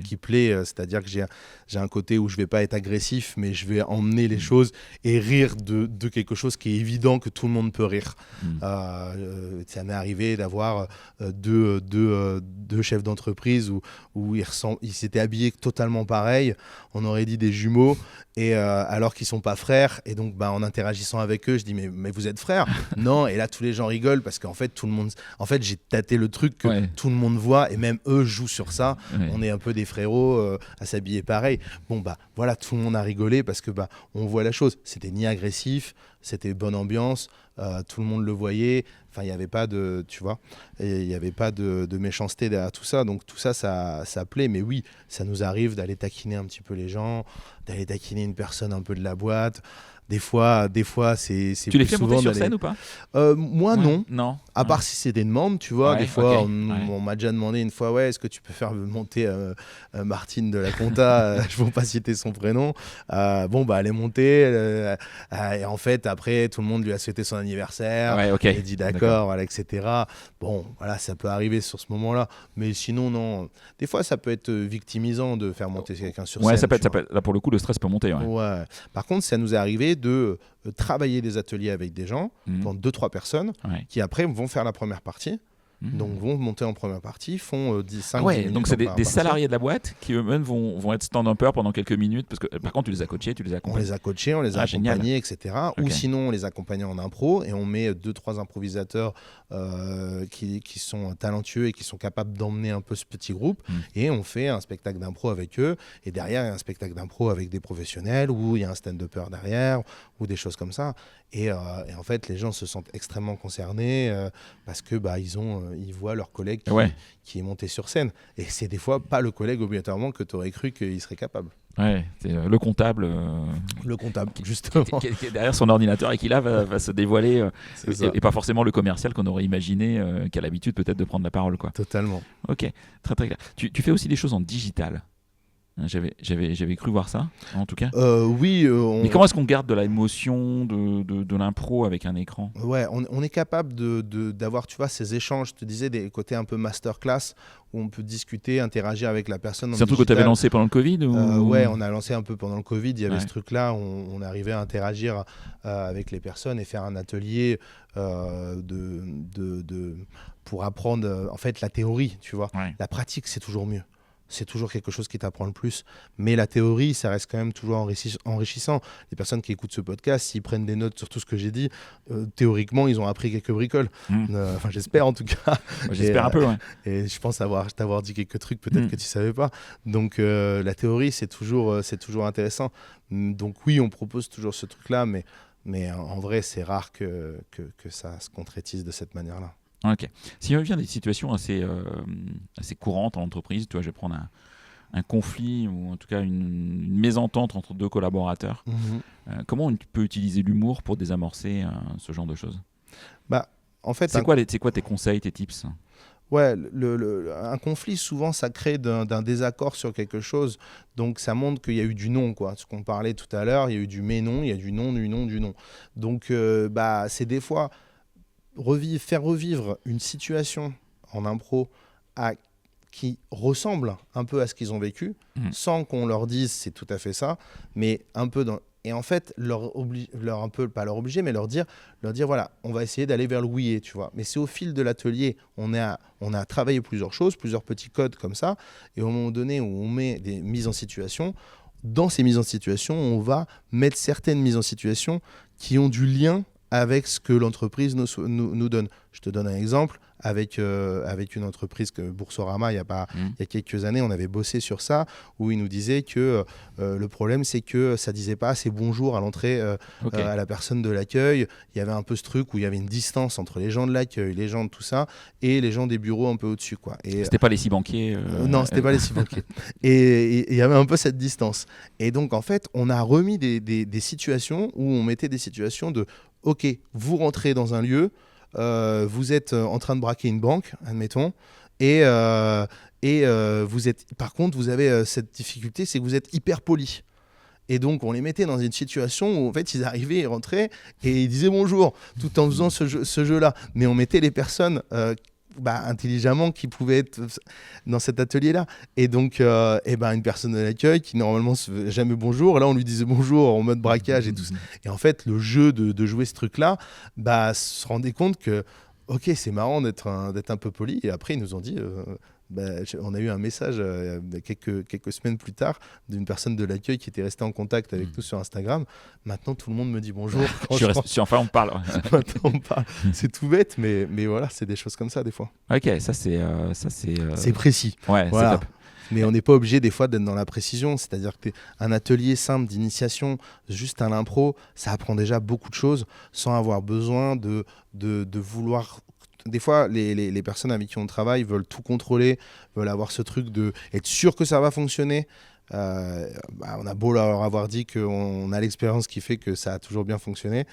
qui plaît, c'est-à-dire que j'ai un côté où je vais pas être agressif, mais je vais emmener les choses et rire de quelque chose qui est évident que tout le monde peut rire. Ça m'est arrivé d'avoir deux chefs d'entreprise où ils s'étaient habillés totalement pareil, on aurait dit des jumeaux, et alors qu'ils sont pas frères, et donc en interagissant avec eux, je dis mais vous êtes frères? Non, et là tous les gens rigolent parce qu'en fait j'ai tâté le truc que tout le monde voit, et même eux jouent sur ça. On est un peu des frérots à s'habiller pareil. Bon voilà, tout le monde a rigolé parce que on voit la chose. C'était ni agressif, c'était bonne ambiance, tout le monde le voyait. Enfin, il n'y avait pas de, tu vois, il n'y avait pas de méchanceté derrière tout ça. Donc tout ça, ça plaît. Mais oui, ça nous arrive d'aller taquiner un petit peu les gens, d'aller taquiner une personne un peu de la boîte. Des fois, c'est tu les fais monter sur scène ou pas? Moi, non. À part si c'est des demandes, tu vois. Des fois, on m'a déjà demandé une fois, est-ce que tu peux faire monter Martine de la Compta je ne vais pas citer son prénom. Elle est montée. Et en fait, après, tout le monde lui a souhaité son anniversaire. Il a dit d'accord, voilà, etc. Bon, voilà, ça peut arriver sur ce moment-là. Mais sinon, non. Des fois, ça peut être victimisant de faire monter quelqu'un sur scène. Là, pour le coup, le stress peut monter. Ouais. Par contre, ça nous est arrivé de travailler des ateliers avec des gens, dans 2-3 personnes, qui après vont faire la première partie. Donc vont monter en première partie, font 5 minutes. Donc c'est des salariés de la boîte qui eux-mêmes vont être stand-uppers pendant quelques minutes, parce que par contre tu les as coachés, tu les as accompagnés. On les a coachés, on les a accompagnés, etc. Ou sinon on les accompagne en impro et on met 2-3 improvisateurs qui sont talentueux et qui sont capables d'emmener un peu ce petit groupe, et on fait un spectacle d'impro avec eux, et derrière il y a un spectacle d'impro avec des professionnels où il y a un stand-upper derrière ou des choses comme ça, et en fait les gens se sentent extrêmement concernés parce que ils ont ils voient leur collègue qui est monté sur scène. Et c'est des fois pas le collègue obligatoirement que tu aurais cru qu'il serait capable. Ouais, c'est le comptable. Le comptable, justement. Qui est derrière son ordinateur et qui là va se dévoiler. Et pas forcément le commercial qu'on aurait imaginé, qui a l'habitude peut-être de prendre la parole, quoi. Totalement. Ok, très très clair. Tu fais aussi des choses en digital. J'avais cru voir ça, en tout cas. Oui. Mais comment est-ce qu'on garde de l'émotion, de l'impro avec un écran ? Ouais, on est capable d'avoir, tu vois, ces échanges. Je te disais, des côtés un peu masterclass où on peut discuter, interagir avec la personne. C'est un truc que tu avais lancé pendant le Covid Ouais, on a lancé un peu pendant le Covid. Il y avait ce truc-là, on arrivait à interagir avec les personnes et faire un atelier pour apprendre en fait la théorie, tu vois. Ouais. La pratique, c'est toujours mieux. C'est toujours quelque chose qui t'apprend le plus. Mais la théorie, ça reste quand même toujours enrichissant. Les personnes qui écoutent ce podcast, s'ils prennent des notes sur tout ce que j'ai dit, théoriquement, ils ont appris quelques bricoles. Enfin, j'espère en tout cas. J'espère un peu, ouais. Et je pense t'avoir dit quelques trucs peut-être que tu ne savais pas. Donc, la théorie, c'est toujours intéressant. Donc oui, on propose toujours ce truc-là, mais en vrai, c'est rare que ça se concrétise de cette manière-là. Ok. Si on revient à des situations assez courantes en entreprise, tu vois, je vais prendre un conflit ou en tout cas une mésentente entre deux collaborateurs. Comment on peut utiliser l'humour pour désamorcer ce genre de choses ? En fait, c'est quoi tes conseils, tes tips ? Ouais, un conflit, souvent, ça crée d'un désaccord sur quelque chose. Donc, ça montre qu'il y a eu du non, quoi. Ce qu'on parlait tout à l'heure, il y a eu du mais non, il y a du non, du non, du non. Donc, c'est des fois... faire revivre une situation en impro qui ressemble un peu à ce qu'ils ont vécu, sans qu'on leur dise c'est tout à fait ça, mais un peu dans... Et en fait, pas leur obliger, mais leur dire voilà, on va essayer d'aller vers le oui, tu vois. Mais c'est au fil de l'atelier, on a travaillé plusieurs choses, plusieurs petits codes comme ça, et au moment donné où on met des mises en situation, dans ces mises en situation, on va mettre certaines mises en situation qui ont du lien avec ce que l'entreprise nous donne. Je te donne un exemple. Avec une entreprise que Boursorama, il y a quelques années, on avait bossé sur ça, où ils nous disaient que le problème, c'est que ça ne disait pas assez bonjour à l'entrée à la personne de l'accueil. Il y avait un peu ce truc où il y avait une distance entre les gens de l'accueil, les gens de tout ça, et les gens des bureaux un peu au-dessus, quoi. Et, c'était pas les 6 banquiers Non, c'était pas les 6 banquiers. Et il y avait un peu cette distance. Et donc, en fait, on a remis des situations où on mettait des situations de « Ok, vous rentrez dans un lieu, vous êtes en train de braquer une banque, admettons, et vous êtes, par contre, vous avez cette difficulté, c'est que vous êtes hyper poli. » Et donc, on les mettait dans une situation où, en fait, ils arrivaient, ils rentraient et ils disaient bonjour, tout en faisant ce jeu-là. Mais on mettait les personnes intelligemment qui pouvaient être dans cet atelier-là. Et donc, une personne de l'accueil qui, normalement, ne se fait jamais bonjour, là, on lui disait bonjour en mode braquage et tout ça. Et en fait, le jeu de jouer ce truc-là, se rendait compte que, ok, c'est marrant d'être un peu poli. Et après, ils nous ont dit... on a eu un message quelques semaines plus tard d'une personne de l'accueil qui était restée en contact avec nous sur Instagram. Maintenant, tout le monde me dit bonjour. Enfin, on parle. Maintenant, on parle. C'est tout bête, mais voilà, c'est des choses comme ça des fois. Ok, ça c'est c'est précis. Ouais, voilà. C'est top. Mais on n'est pas obligé des fois d'être dans la précision. C'est-à-dire qu'un atelier simple d'initiation, juste à l'impro, ça apprend déjà beaucoup de choses sans avoir besoin de vouloir... Des fois, les personnes avec qui on travaille veulent tout contrôler, veulent avoir ce truc d'être sûr que ça va fonctionner. On a beau leur avoir dit qu'on a l'expérience qui fait que ça a toujours bien fonctionné.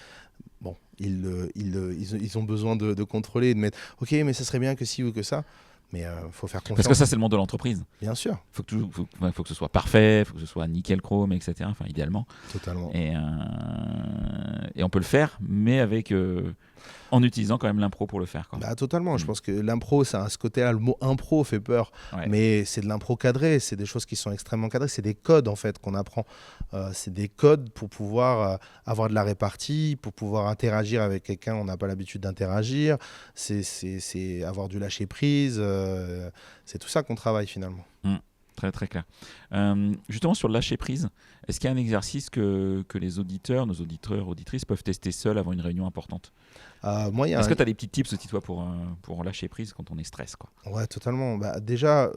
Bon, ils ont besoin de contrôler et de mettre « Ok, mais ça serait bien que ci ou que ça ». Mais faut faire confiance. Parce que ça, c'est le monde de l'entreprise. Bien sûr. Faut que ce soit parfait, faut que ce soit nickel chrome, etc. Enfin, idéalement. Totalement. Et on peut le faire, mais en utilisant quand même l'impro pour le faire, quoi. Totalement. Je pense que l'impro, ça a ce côté-là. Le mot impro fait peur, mais c'est de l'impro cadré. C'est des choses qui sont extrêmement cadrées. C'est des codes, en fait, qu'on apprend. C'est des codes pour pouvoir avoir de la répartie, pour pouvoir interagir avec quelqu'un on n'a pas l'habitude d'interagir. C'est avoir du lâcher-prise. C'est tout ça qu'on travaille, finalement. Très, très clair. Justement, sur le lâcher-prise, est-ce qu'il y a un exercice que les auditeurs, nos auditeurs, auditrices peuvent tester seuls avant une réunion importante ? Est-ce que tu as des petits tips aussi, toi, pour lâcher prise quand on est stress, quoi ? Ouais, totalement. Déjà,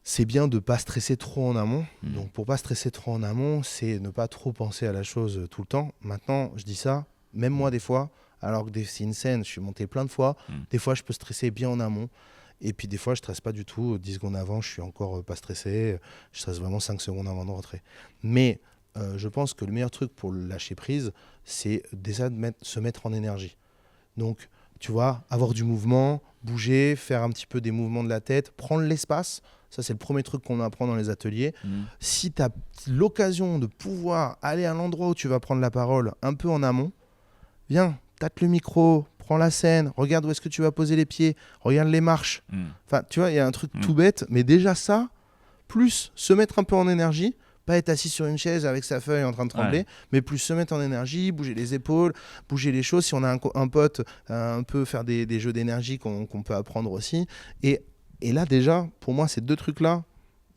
c'est bien de ne pas stresser trop en amont. Donc, pour ne pas stresser trop en amont, c'est ne pas trop penser à la chose tout le temps. Maintenant, je dis ça, même moi, des fois, alors que c'est une scène, je suis monté plein de fois. Des fois, je peux stresser bien en amont. Et puis des fois, je stresse pas du tout. 10 secondes avant, je suis encore pas stressé. Je stresse vraiment 5 secondes avant de rentrer. Mais je pense que le meilleur truc pour le lâcher prise, c'est déjà de se mettre en énergie. Donc, tu vois, avoir du mouvement, bouger, faire un petit peu des mouvements de la tête, prendre l'espace. Ça, c'est le premier truc qu'on apprend dans les ateliers. Si tu as l'occasion de pouvoir aller à l'endroit où tu vas prendre la parole un peu en amont, viens, tâte le micro, prends la scène, regarde où est-ce que tu vas poser les pieds, regarde les marches. Enfin, tu vois, il y a un truc tout bête, mais déjà ça, plus se mettre un peu en énergie, pas être assis sur une chaise avec sa feuille en train de trembler, mais plus se mettre en énergie, bouger les épaules, bouger les choses. Si on a un pote, un peu faire des jeux d'énergie qu'on peut apprendre aussi. Et là, déjà, pour moi, ces deux trucs-là,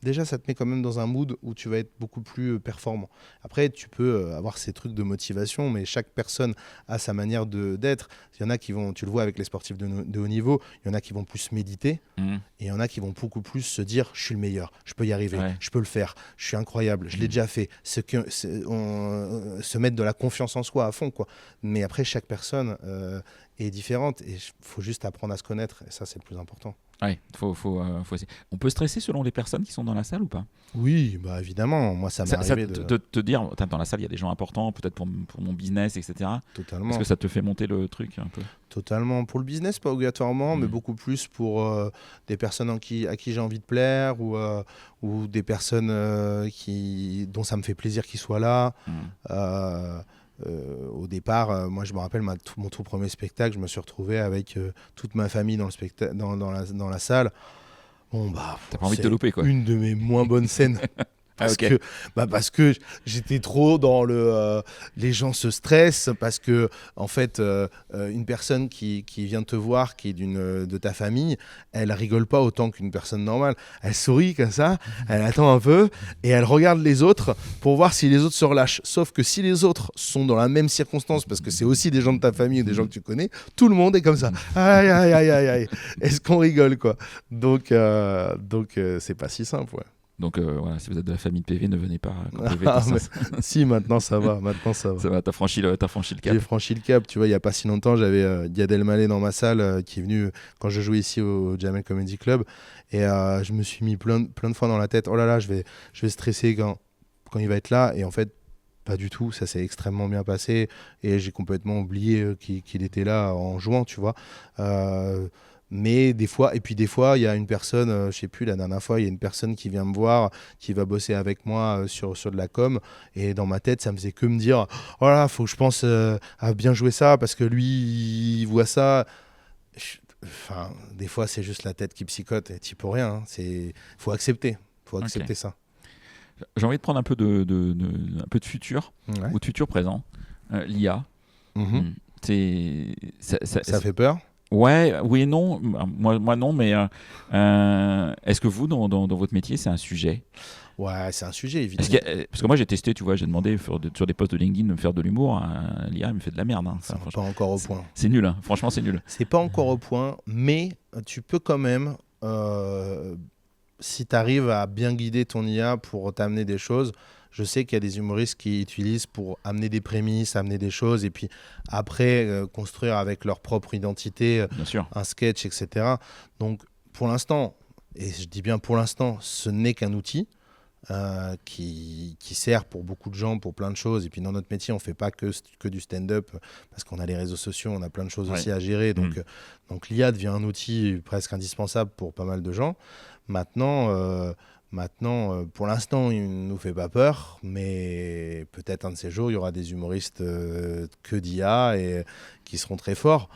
déjà, ça te met quand même dans un mood où tu vas être beaucoup plus performant. Après, tu peux avoir ces trucs de motivation, mais chaque personne a sa manière d'être. Il y en a qui vont, tu le vois avec les sportifs de haut niveau, il y en a qui vont plus méditer, et il y en a qui vont beaucoup plus se dire « je suis le meilleur, je peux y arriver, je peux le faire, je suis incroyable, je l'ai déjà fait ». Se mettre de la confiance en soi à fond, quoi. Mais après, chaque personne est différente et il faut juste apprendre à se connaître, et ça, c'est le plus important. Ouais, faut essayer. On peut stresser selon les personnes qui sont dans la salle ou pas ? Oui, bah évidemment. Moi, ça m'est arrivé de te dire, dans la salle, il y a des gens importants, peut-être pour mon business, etc. Totalement. Est-ce que ça te fait monter le truc un peu ? Totalement. Pour le business, pas obligatoirement, mais beaucoup plus pour des personnes à qui j'ai envie de plaire ou des personnes dont ça me fait plaisir qu'ils soient là. Au départ, moi je me rappelle mon tout premier spectacle, je me suis retrouvé avec toute ma famille dans la salle. Bon, bah, t'as pas envie de te louper, quoi. Une de mes moins bonnes scènes. Parce que j'étais trop dans les gens se stressent parce que en fait une personne qui vient te voir, qui est de ta famille, elle rigole pas autant qu'une personne normale. Elle sourit comme ça, elle attend un peu et elle regarde les autres pour voir si les autres se relâchent. Sauf que si les autres sont dans la même circonstance, parce que c'est aussi des gens de ta famille ou des gens que tu connais, tout le monde est comme ça. Aïe aïe aïe aïe aïe. Est-ce qu'on rigole, quoi. Donc c'est pas si simple, ouais. Donc voilà, si vous êtes de la famille de PV, ne venez pas. Si, maintenant ça va. Ça va, t'as franchi le cap. J'ai franchi le cap. Tu vois, il n'y a pas si longtemps, j'avais Gad Elmaleh dans ma salle qui est venu quand je jouais ici au Jamel Comedy Club. Et je me suis mis plein de fois dans la tête, oh là là, je vais stresser quand il va être là. Et en fait, pas du tout. Ça s'est extrêmement bien passé. Et j'ai complètement oublié qu'il était là en jouant, tu vois. Mais des fois, il y a une personne, je sais plus, la dernière fois, il y a une personne qui vient me voir, qui va bosser avec moi sur de la com. Et dans ma tête, ça me faisait que me dire, oh là, faut que je pense à bien jouer ça parce que lui, il voit ça. Enfin, des fois, c'est juste la tête qui psychote et tu peux rien. Faut accepter. Ça. J'ai envie de prendre un peu de futur ou de futur présent. L'IA. Ça fait peur? Ouais, oui et non. Moi non, mais est-ce que vous, dans votre métier, c'est un sujet ? Ouais, c'est un sujet, évidemment. Parce que moi, j'ai testé, tu vois, j'ai demandé sur des posts de LinkedIn de me faire de l'humour. L'IA me fait de la merde. Ça va pas encore au point. C'est nul, hein. Franchement, c'est nul. C'est pas encore au point, mais tu peux quand même, si tu arrives à bien guider ton IA pour t'amener des choses. Je sais qu'il y a des humoristes qui utilisent pour amener des prémices, amener des choses, et puis après construire avec leur propre identité un sketch, etc. Donc pour l'instant, et je dis bien pour l'instant, ce n'est qu'un outil qui sert pour beaucoup de gens, pour plein de choses. Et puis dans notre métier, on ne fait pas que du stand-up, parce qu'on a les réseaux sociaux, on a plein de choses aussi à gérer. Donc l'IA devient un outil presque indispensable pour pas mal de gens. Maintenant, pour l'instant, il ne nous fait pas peur, mais peut-être un de ces jours, il y aura des humoristes que d'IA et qui seront très forts.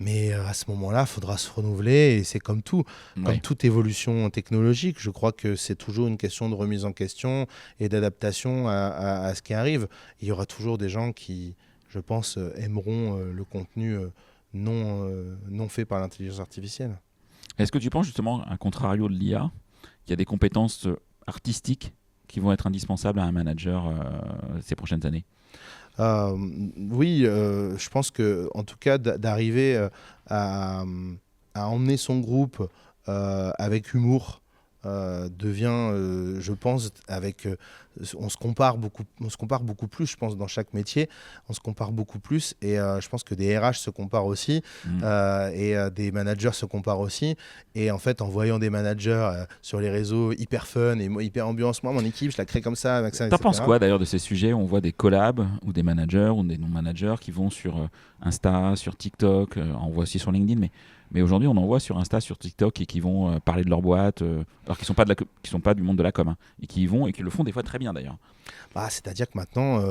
Mais à ce moment-là, il faudra se renouveler et c'est comme tout. Comme toute évolution technologique, je crois que c'est toujours une question de remise en question et d'adaptation à ce qui arrive. Il y aura toujours des gens qui, je pense, aimeront le contenu non fait par l'intelligence artificielle. Est-ce que tu penses justement, à contrario de l'IA, qu'il y a des compétences artistiques qui vont être indispensables à un manager ces prochaines années ? Oui, je pense que, en tout cas, d'arriver à emmener son groupe avec humour devient, je pense, avec on se compare beaucoup plus, je pense, dans chaque métier. On se compare beaucoup plus et je pense que des RH se comparent aussi et des managers se comparent aussi. Et en fait, en voyant des managers sur les réseaux hyper fun et hyper ambiance, moi, mon équipe, je la crée comme ça, avec ça, T'en penses quoi d'ailleurs de ces sujets où on voit des collabs ou des managers ou des non-managers qui vont sur Insta, sur TikTok, on voit aussi sur LinkedIn, mais aujourd'hui on en voit sur Insta, sur TikTok et qui vont parler de leur boîte, alors qu'ils sont pas du monde de la com, hein, et qui y vont et qui le font des fois très bien d'ailleurs. Bah, c'est-à-dire que maintenant...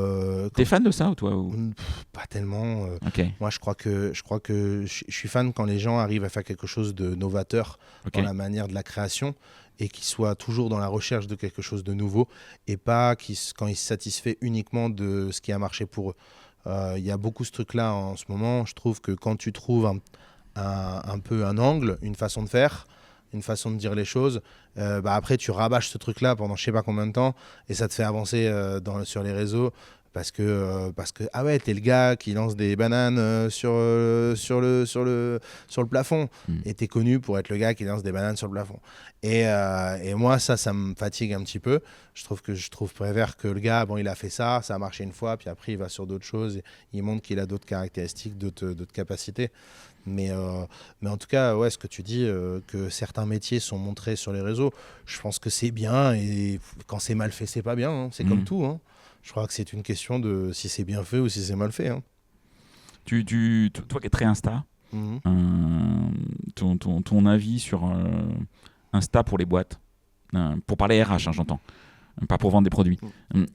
T'es fan de ça ou toi ou... Pas tellement. Okay. Moi, je crois que je suis fan quand les gens arrivent à faire quelque chose de novateur dans la manière de la création et qu'ils soient toujours dans la recherche de quelque chose de nouveau et pas quand ils se satisfait uniquement de ce qui a marché pour eux. Y a beaucoup ce truc-là en ce moment. Je trouve que quand tu trouves un peu un angle, une façon de faire, une façon de dire les choses, après tu rabâches ce truc-là pendant je sais pas combien de temps et ça te fait avancer sur les réseaux parce que ah ouais, t'es le gars qui lance des bananes sur le plafond et t'es connu pour être le gars qui lance des bananes sur le plafond. Et moi ça me fatigue un petit peu. Je préfère que le gars, bon, il a fait ça a marché une fois, puis après il va sur d'autres choses, il montre qu'il a d'autres caractéristiques, d'autres capacités. Mais en tout cas, ouais, ce que tu dis, que certains métiers sont montrés sur les réseaux, je pense que c'est bien et quand c'est mal fait, c'est pas bien. Hein. C'est comme tout. Hein. Je crois que c'est une question de si c'est bien fait ou si c'est mal fait. Hein. Toi qui es très Insta, ton avis sur Insta pour les boîtes, pour parler RH, hein, j'entends, pas pour vendre des produits.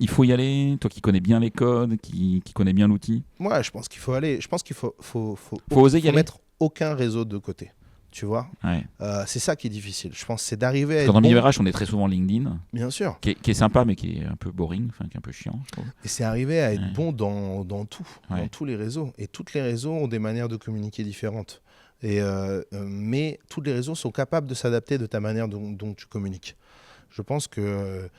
Il faut y aller, toi qui connais bien les codes, qui connais bien l'outil. Ouais, je pense qu'il faut aller. Je pense qu'il faut oser y aller. Mettre aucun réseau de côté. Tu vois, ouais. C'est ça qui est difficile. Je pense que c'est d'arriver à être dans le milieu RH, on est très souvent LinkedIn. Bien sûr. Qui est sympa, mais qui est un peu boring, enfin qui est un peu chiant, je trouve. Et c'est arriver à être bon dans tout, ouais. dans tous les réseaux. Et tous les réseaux ont des manières de communiquer différentes. Mais tous les réseaux sont capables de s'adapter de ta manière dont tu communiques. Je pense que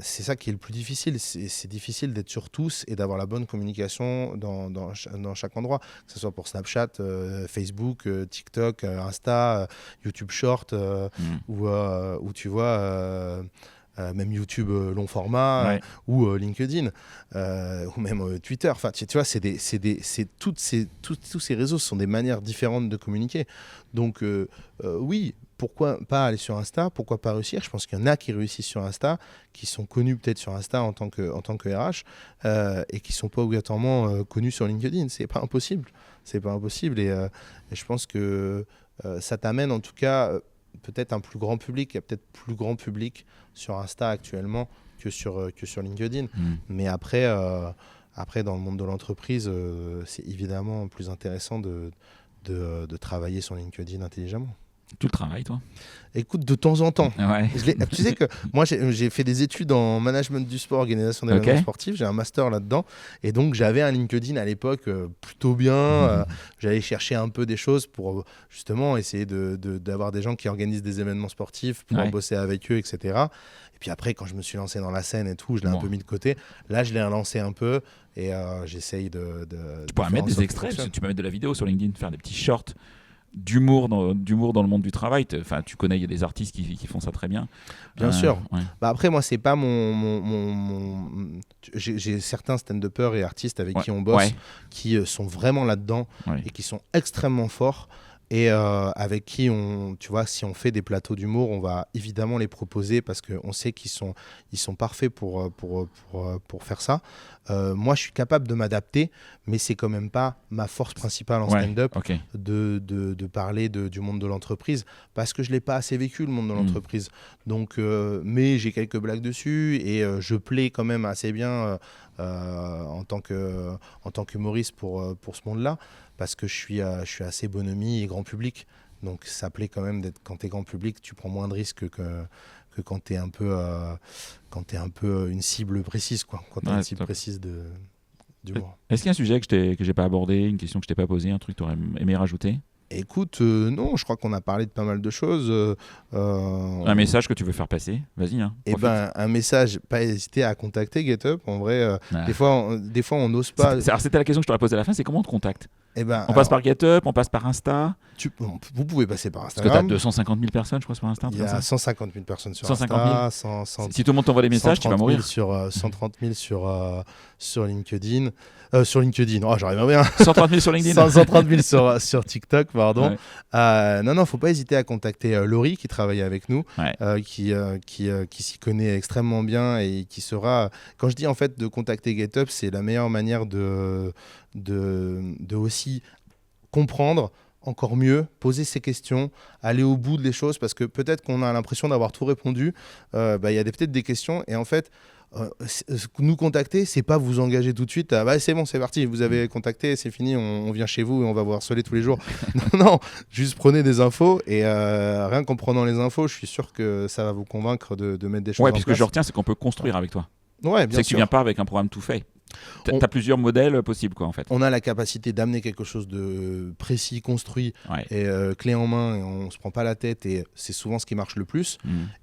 c'est ça qui est le plus difficile. C'est difficile d'être sur tous et d'avoir la bonne communication dans chaque endroit, que ce soit pour Snapchat, Facebook, TikTok, Insta, YouTube Short, ou tu vois... même YouTube long format ou LinkedIn ou même Twitter. Enfin, tu vois, tous ces réseaux sont des manières différentes de communiquer. Donc, oui, pourquoi pas aller sur Insta ? Pourquoi pas réussir ? Je pense qu'il y en a qui réussissent sur Insta, qui sont connus peut-être sur Insta en tant que RH et qui ne sont pas obligatoirement connus sur LinkedIn. C'est pas impossible. C'est pas impossible. Et je pense que ça t'amène en tout cas... peut-être un plus grand public. Il y a peut-être plus grand public sur Insta actuellement que sur LinkedIn. Mais après, dans le monde de l'entreprise, c'est évidemment plus intéressant de travailler sur LinkedIn intelligemment. Tu le travailles, toi ? Écoute, de temps en temps. Ouais. Tu sais que moi, j'ai fait des études en management du sport, organisation d'événements sportifs. J'ai un master là-dedans. Et donc, j'avais un LinkedIn à l'époque plutôt bien. J'allais chercher un peu des choses pour justement essayer d'avoir des gens qui organisent des événements sportifs, pouvoir bosser avec eux, etc. Et puis après, quand je me suis lancé dans la scène et tout, je l'ai un peu mis de côté. Là, je l'ai relancé un peu et j'essaye de tu pourrais mettre des extraits, parce que tu peux mettre de la vidéo sur LinkedIn, faire des petits shorts d'humour dans le monde du travail. Enfin, tu connais, il y a des artistes qui font ça très bien. Bien sûr. Ouais. Bah après, moi, c'est pas j'ai certains stand-uppers et artistes avec qui on bosse qui sont vraiment là-dedans et qui sont extrêmement forts. Et avec qui tu vois, si on fait des plateaux d'humour, on va évidemment les proposer parce qu'on sait qu'ils sont parfaits pour faire ça. Moi, je suis capable de m'adapter, mais c'est quand même pas ma force principale en stand-up de parler du monde de l'entreprise parce que je l'ai pas assez vécu, le monde de l'entreprise. Donc, mais j'ai quelques blagues dessus et je plais quand même assez bien en tant qu'humoriste pour ce monde-là. Parce que je suis assez bonhomie et grand public. Donc ça plaît quand même quand tu es grand public, tu prends moins de risques que quand tu es un peu une cible précise, quoi. Quand tu as une cible précise d'humour. Est-ce qu'il y a un sujet que j'ai pas abordé, une question que je t'ai pas posée, un truc que tu aurais aimé rajouter ? Écoute, non, je crois qu'on a parlé de pas mal de choses. Un message que tu veux faire passer ? Vas-y. Hein, un message, pas hésiter à contacter GetUp. En vrai, des fois, on n'ose pas. Alors, c'était la question que je t'aurais posée à la fin, c'est comment on te contacte ? On passe par GetUp, on passe par Insta. Vous pouvez passer par Instagram. Parce que tu as 250 000 personnes, je crois, sur Insta. Il y a 150 000 personnes sur 150 000. Insta. Si tout le monde t'envoie des messages, tu vas mourir. 130 000 sur LinkedIn. Sur LinkedIn, j'arrive bien. 130 000 sur LinkedIn. 130 000 sur TikTok, pardon. Ouais. Non, faut pas hésiter à contacter Laurie qui travaille avec nous, qui s'y connaît extrêmement bien et qui sera. Quand je dis en fait de contacter GetUp, c'est la meilleure manière de aussi comprendre encore mieux, poser ses questions, aller au bout des choses, parce que peut-être qu'on a l'impression d'avoir tout répondu. Y a peut-être des questions et en fait. Nous contacter, c'est pas vous engager tout de suite c'est bon, c'est parti, vous avez contacté, c'est fini, on vient chez vous et on va vous harceler tous les jours. non, juste prenez des infos et rien qu'en prenant les infos, je suis sûr que ça va vous convaincre de mettre des choses en place. Puis ce que je retiens, c'est qu'on peut construire avec toi. Ouais, bien sûr. C'est que tu viens pas avec un programme tout fait. Tu as plusieurs modèles possibles, quoi, en fait. On a la capacité d'amener quelque chose de précis, construit et clé en main, et on se prend pas la tête, et c'est souvent ce qui marche le plus.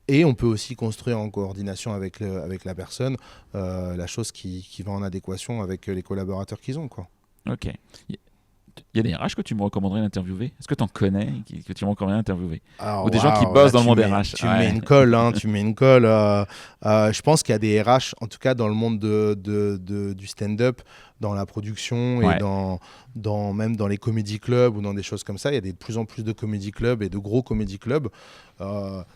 Et on peut aussi construire en coordination avec la personne la chose qui va en adéquation avec les collaborateurs qu'ils ont, quoi. Ok. Il y a des RH que tu me recommanderais d'interviewer? Est-ce que tu en connais que tu me recommanderais d'interviewer? Ou des gens qui bossent dans le monde RH? Tu mets une colle, tu mets une colle. Je pense qu'il y a des RH, en tout cas dans le monde du stand-up, dans la production et même dans les comédie clubs ou dans des choses comme ça. Il y a de plus en plus de comédie clubs et de gros comédie clubs.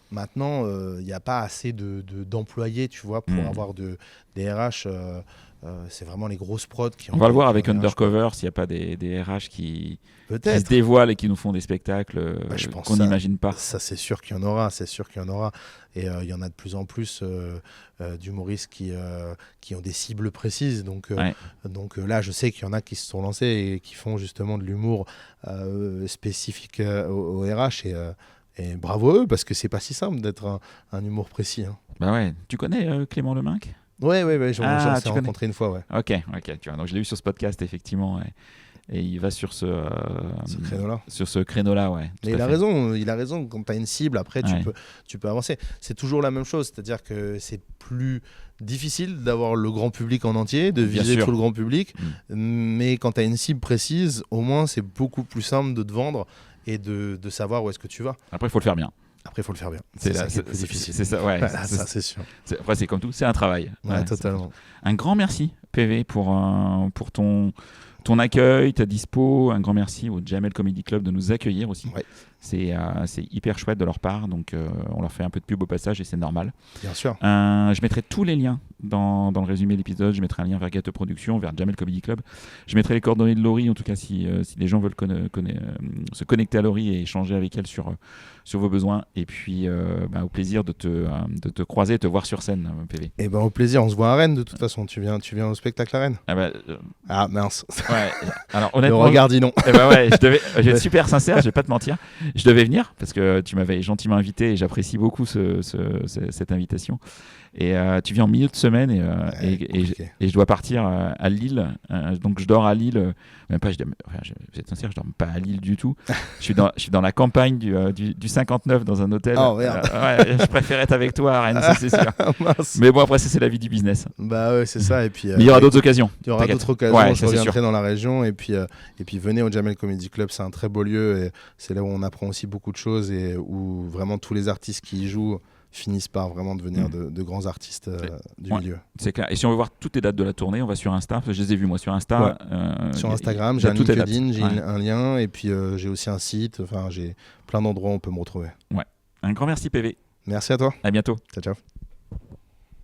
Maintenant, il n'y a pas assez d'employés, tu vois, pour avoir des RH. C'est vraiment les grosses prods qui ont. On va le voir avec Undercover s'il n'y a pas des RH qui se dévoilent et qui nous font des spectacles qu'on n'imagine pas. Ça, c'est sûr qu'il y en aura. Et il y en a de plus en plus d'humoristes qui ont des cibles précises. Donc là, je sais qu'il y en a qui se sont lancés et qui font justement de l'humour spécifique au RH. Et bravo eux, parce que c'est pas si simple d'être un humour précis. Tu connais Clément Leminck? Ouais, j'en ai rencontré une fois, ouais. Ok, tu vois, donc je l'ai vu sur ce podcast, effectivement, et il va sur ce créneau-là, ouais. Mais il a raison, quand tu as une cible, après, tu peux avancer. C'est toujours la même chose, c'est-à-dire que c'est plus difficile d'avoir le grand public en entier, de viser tout le grand public, mais quand tu as une cible précise, au moins, c'est beaucoup plus simple de te vendre et de savoir où est-ce que tu vas. Après, il faut le faire bien. C'est ça qui est plus difficile. C'est ça, ouais. Ça, c'est sûr. Après, c'est comme tout, c'est un travail. Ouais, totalement. Un grand merci, PV, pour ton accueil, ta dispo. Un grand merci au Jamel Comedy Club de nous accueillir aussi. Ouais. C'est hyper chouette de leur part, donc on leur fait un peu de pub au passage et c'est normal. Bien sûr. Je mettrai tous les liens dans le résumé de l'épisode. Je mettrai un lien vers GetUp Production, vers Jamel Comedy Club. Je mettrai les coordonnées de Laurie, en tout cas si les gens veulent se connecter à Laurie et échanger avec elle sur vos besoins. Et puis au plaisir de te croiser, de te voir sur scène, PV. Et au plaisir, on se voit à Rennes de toute façon. Tu viens au spectacle à Rennes? Ah mince. Ouais. Alors honnêtement, regarde, dis non. Je vais être super sincère, je vais pas te mentir. Je devais venir parce que tu m'avais gentiment invité et j'apprécie beaucoup cette invitation. Et tu viens en milieu de semaine et je dois partir à Lille. Donc je dors à Lille. Même pas, je vais être sincère, je dors pas à Lille du tout. Je suis dans la campagne du 59 dans un hôtel. Oh merde. Je préfère être avec toi à Rennes, ça c'est sûr. Mais bon, après c'est la vie du business. C'est ça. Et puis, mais il y aura d'autres occasions. Il y aura d'autres occasions. Je reviendrai dans la région et puis venez au Jamel Comedy Club, c'est un très beau lieu et c'est là où on apprend aussi beaucoup de choses et où vraiment tous les artistes qui y jouent finissent par vraiment devenir de grands artistes du milieu. C'est clair. Et si on veut voir toutes les dates de la tournée, on va sur Insta, parce que je les ai vues moi sur Insta. Sur Instagram, j'ai un LinkedIn, j'ai un lien, et puis j'ai aussi un site. Enfin, j'ai plein d'endroits où on peut me retrouver. Ouais. Un grand merci PV. Merci à toi. À bientôt. Ciao.